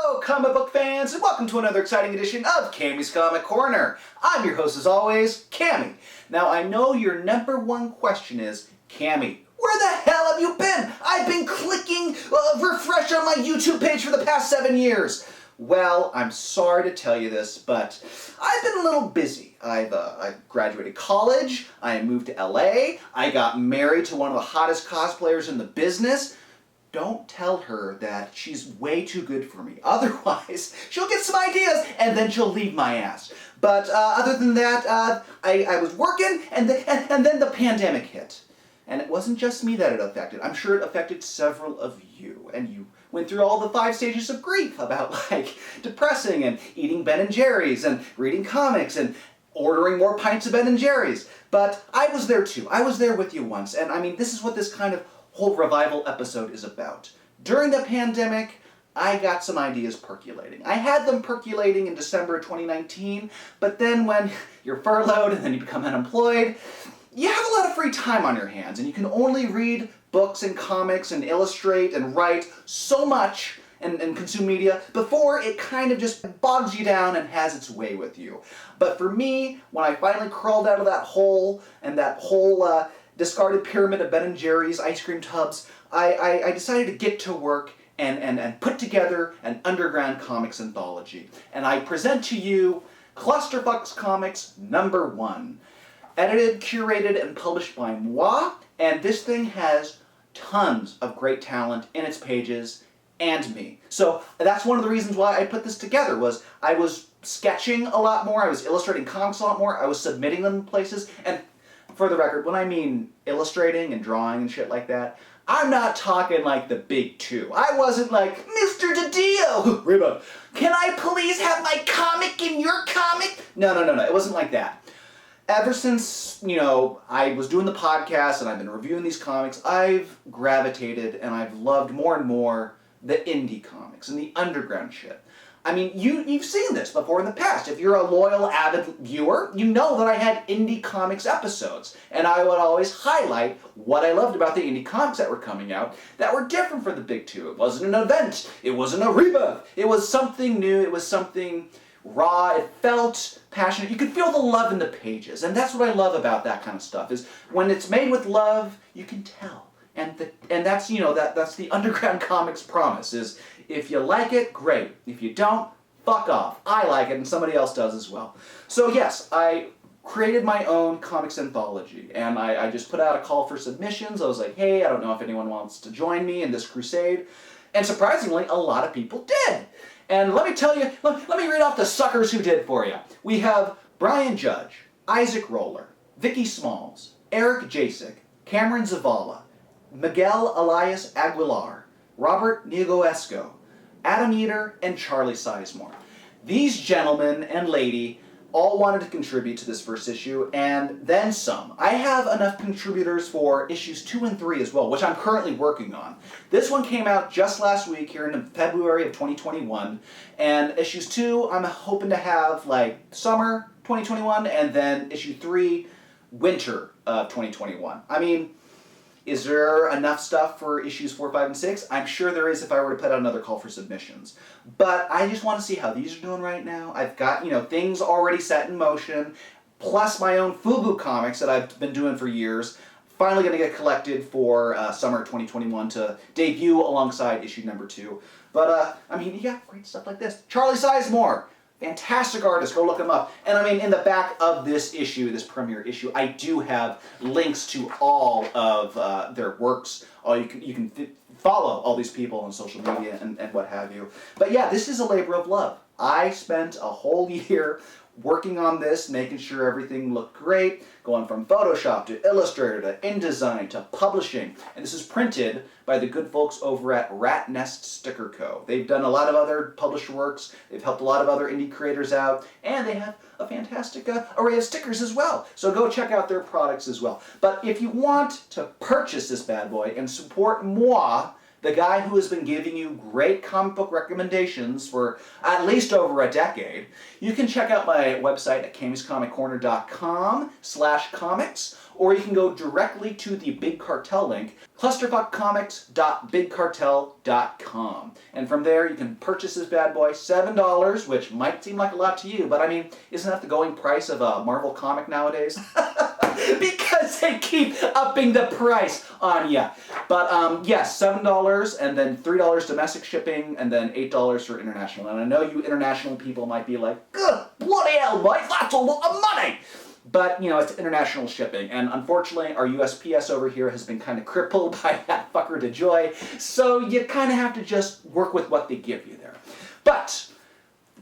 Hello, comic book fans, and welcome to another exciting edition of Cammy's Comic Corner. I'm your host, as always, Cammy. Now, I know your number one question is, Cammy, where the hell have you been? I've been clicking refresh on my YouTube page for the past 7 years. Well, I'm sorry to tell you this, but I've been a little busy. I've graduated college, I moved to LA, I got married to one of the hottest cosplayers in the business. Don't tell her that she's way too good for me. Otherwise, she'll get some ideas and then she'll leave my ass. But other than that, I was working and then the pandemic hit. And it wasn't just me that it affected. I'm sure it affected several of you. And you went through all the 5 stages of grief about like depressing and eating Ben & Jerry's and reading comics and ordering more pints of Ben & Jerry's. But I was there too. I was there with you once. And I mean, this is what this kind of whole revival episode is about. During the pandemic, I got some ideas percolating. I had them percolating in December of 2019, but then when you're furloughed and then you become unemployed, you have a lot of free time on your hands, and you can only read books and comics and illustrate and write so much and consume media before it kind of just bogs you down and has its way with you. But for me, when I finally crawled out of that hole and that whole discarded pyramid of Ben & Jerry's ice cream tubs, I decided to get to work and put together an underground comics anthology. And I present to you Clusterfux Comix #1. Edited, curated, and published by moi, and this thing has tons of great talent in its pages and me. So that's one of the reasons why I put this together, was I was sketching a lot more, I was illustrating comics a lot more, I was submitting them places, and for the record, when I mean illustrating and drawing and shit like that, I'm not talking like the big two. I wasn't like, Mr. DiDio, Reba, can I please have my comic in your comic? No, it wasn't like that. Ever since, I was doing the podcast and I've been reviewing these comics, I've gravitated and I've loved more and more the indie comics and the underground shit. I mean, you've seen this before in the past. If you're a loyal, avid viewer, you know that I had indie comics episodes. And I would always highlight what I loved about the indie comics that were coming out that were different from the big two. It wasn't an event. It wasn't a rebirth. It was something new. It was something raw. It felt passionate. You could feel the love in the pages. And that's what I love about that kind of stuff, is when it's made with love, you can tell. And that's, that's the underground comics promise, is if you like it, great. If you don't, fuck off. I like it, and somebody else does as well. So yes, I created my own comics anthology, and I just put out a call for submissions. I was like, hey, I don't know if anyone wants to join me in this crusade. And surprisingly, a lot of people did. And let me tell you, let me read off the suckers who did for you. We have Brian Judge, Isaac Roller, Vickie Smalls, Erik Jasek, Cameron Zavala, Miguel Elias Aguilar, Robert Negoesco, Adam Yeater, and Charlie Sisemore. These gentlemen and lady all wanted to contribute to this first issue, and then some. I have enough contributors for issues 2 and 3 as well, which I'm currently working on. This one came out just last week, here in February of 2021, and issues 2 I'm hoping to have like summer 2021, and then issue 3 winter of 2021. I mean, is there enough stuff for issues 4, 5, and 6? I'm sure there is if I were to put out another call for submissions. But I just want to see how these are doing right now. I've got, things already set in motion, plus my own Fubu comics that I've been doing for years, finally going to get collected for summer 2021 to debut alongside issue #2. But, you got great stuff like this. Charlie Sizemore. Fantastic artist, go look him up. And in the back of this issue, this premiere issue, I do have links to all of their works. You can follow all these people on social media and what have you. But yeah, this is a labor of love. I spent a whole year working on this, making sure everything looked great, going from Photoshop to Illustrator to InDesign to publishing. And this is printed by the good folks over at Rat Nest Sticker Co. They've done a lot of other published works, they've helped a lot of other indie creators out, and they have a fantastic array of stickers as well. So go check out their products as well. But if you want to purchase this bad boy and support moi, the guy who has been giving you great comic book recommendations for at least over a decade. You can check out my website at cammyscomiccorner.com/comics, or you can go directly to the Big Cartel link, clusterfuckcomics.bigcartel.com. And from there you can purchase this bad boy, $7, which might seem like a lot to you, but I mean, isn't that the going price of a Marvel comic nowadays? Because they keep upping the price on ya. But yes, $7 and then $3 domestic shipping and then $8 for international. And I know you international people might be like, good bloody hell, Mike, that's a lot of money! But, you know, it's international shipping, and unfortunately our USPS over here has been kind of crippled by that fucker DeJoy, so you kind of have to just work with what they give you there. But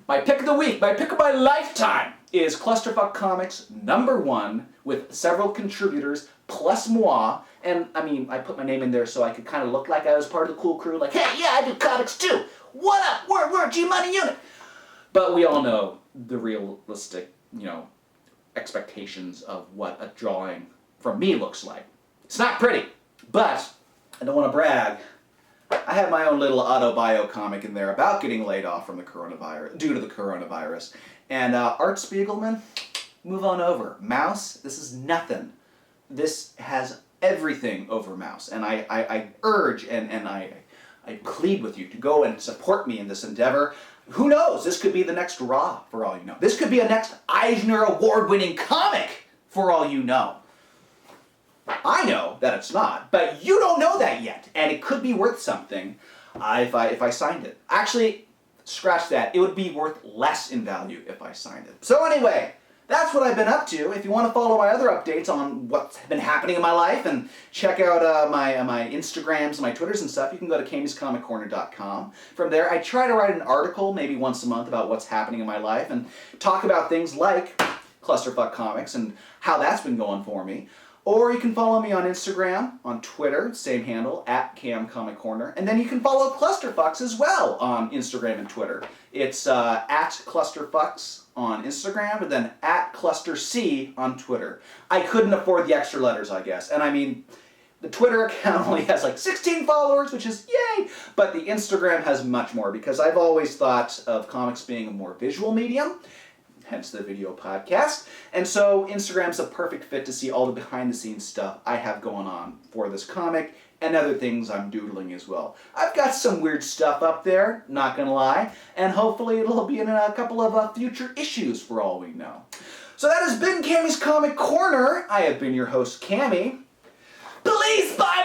my pick of the week, my pick of my lifetime, is Clusterfuck Comix #1 with several contributors plus moi. And I mean, I put my name in there so I could kind of look like I was part of the cool crew, like, hey, yeah, I do comics too. What up? We're G-Money Unit. But we all know the realistic, you know, expectations of what a drawing from me looks like. It's not pretty, but I don't want to brag. I have my own little autobio comic in there about getting laid off from the coronavirus, due to the coronavirus. And Art Spiegelman, move on over. Mouse, this is nothing. This has everything over Mouse. And I urge and I plead with you to go and support me in this endeavor. Who knows? This could be the next Raw, for all you know. This could be a next Eisner Award-winning comic, for all you know. I know that it's not, but you don't know that yet, and it could be worth something if I signed it. Actually, scratch that. It would be worth less in value if I signed it. So anyway, that's what I've been up to. If you want to follow my other updates on what's been happening in my life and check out my Instagrams and my Twitters and stuff, you can go to cammyscomiccorner.com. From there, I try to write an article maybe once a month about what's happening in my life and talk about things like Clusterfuck Comix and how that's been going for me. Or you can follow me on Instagram, on Twitter, same handle, at CamComicCorner. And then you can follow Clusterfux as well on Instagram and Twitter. It's at Clusterfux on Instagram, and then at ClusterC on Twitter. I couldn't afford the extra letters, I guess. And I mean, the Twitter account only has like 16 followers, which is yay! But the Instagram has much more, because I've always thought of comics being a more visual medium, hence the video podcast. And so Instagram's a perfect fit to see all the behind-the-scenes stuff I have going on for this comic and other things I'm doodling as well. I've got some weird stuff up there, not gonna lie, and hopefully it'll be in a couple of future issues for all we know. So that has been Cammy's Comic Corner. I have been your host, Cammy. Please buy